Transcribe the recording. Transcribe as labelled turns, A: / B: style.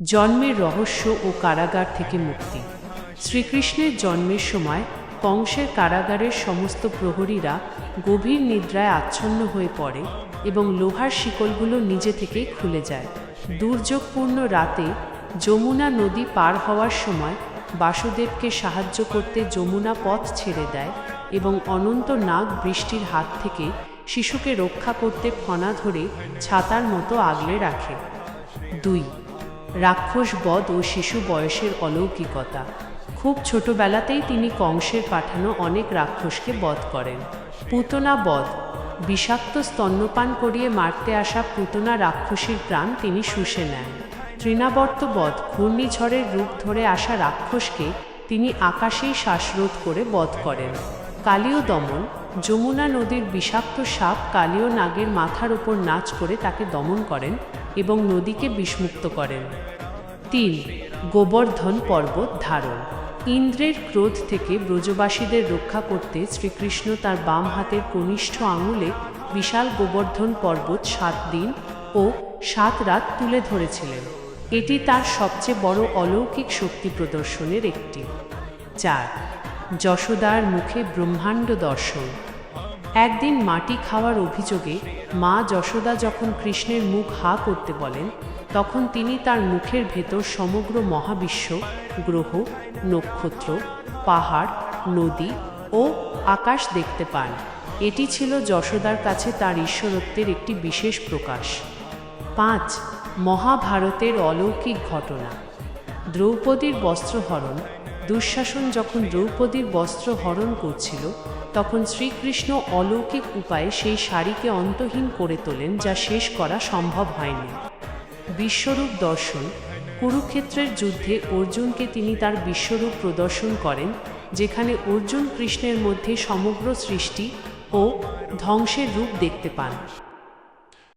A: জন্মের রহস্য ও কারাগার থেকে মুক্তি। শ্রীকৃষ্ণের জন্মের সময় কংসের কারাগারের সমস্ত প্রহরীরা গভীর নিদ্রায় আচ্ছন্ন হয়ে পড়ে এবং লোহার শিকলগুলো নিজে থেকেই খুলে যায়। দুর্যোগপূর্ণ রাতে যমুনা নদী পার হওয়ার সময় বাসুদেবকে সাহায্য করতে যমুনা পথ ছেড়ে দেয় এবং অনন্ত নাগ বৃষ্টির হাত থেকে শিশুকে রক্ষা করতে ফণা ধরে ছাতার মতো আগলে রাখে। 2. রাক্ষস বধ ও শিশু বয়সের অলৌকিকতা। খুব ছোটবেলাতেই তিনি কংসের পাঠানো অনেক রাক্ষসকে বধ করেন। পুতনা বধ। বিষাক্ত স্তন্যপান করিয়ে মারতে আসা পুতনা রাক্ষসীর প্রাণ তিনি শুষে নেন। তৃণাবর্ত বধ। ঘূর্ণিঝড়ের রূপ ধরে আসা রাক্ষসকে তিনি আকাশেই শ্বাসরোধ করে বধ করেন। কালীয় দমন। যমুনা নদীর বিষাক্ত সাপ কালীয় নাগের মাথার উপর নাচ করে তাকে দমন করেন এবং নদীকে বিষমুক্ত করেন। 3. গোবর্ধন পর্বত ধারণ। ইন্দ্রের ক্রোধ থেকে ব্রজবাসীদের রক্ষা করতে শ্রীকৃষ্ণ তার বাম হাতের কনিষ্ঠ আঙুলে বিশাল গোবর্ধন পর্বত 7 দিন ও 7 রাত তুলে ধরেছিলেন। এটি তার সবচেয়ে বড় অলৌকিক শক্তি প্রদর্শনের একটি। 4. যশোদার মুখে ব্রহ্মাণ্ড দর্শন। একদিন মাটি খাওয়ার অভিযোগে মা যশোদা যখন কৃষ্ণের মুখ হা করতে বলেন, তখন তিনি তার মুখের ভেতর সমগ্র মহাবিশ্ব, গ্রহ, নক্ষত্র, পাহাড়, নদী ও আকাশ দেখতে পান। এটি ছিল যশোদার কাছে তার ঈশ্বরত্বের একটি বিশেষ প্রকাশ। 5. মহাভারতের অলৌকিক ঘটনা। দ্রৌপদীর বস্ত্রহরণ। দুঃশাসন যখন দ্রৌপদীর বস্ত্র হরণ করছিল, তখন শ্রীকৃষ্ণ অলৌকিক উপায়ে সেই শাড়িকে অন্তহীন করে তোলেন, যা শেষ করা সম্ভব হয়নি। বিশ্বরূপ দর্শন। কুরুক্ষেত্রের যুদ্ধে অর্জুনকে তিনি তার বিশ্বরূপ প্রদর্শন করেন, যেখানে অর্জুন কৃষ্ণের মধ্যে সমগ্র সৃষ্টি ও ধ্বংসের রূপ দেখতে পান।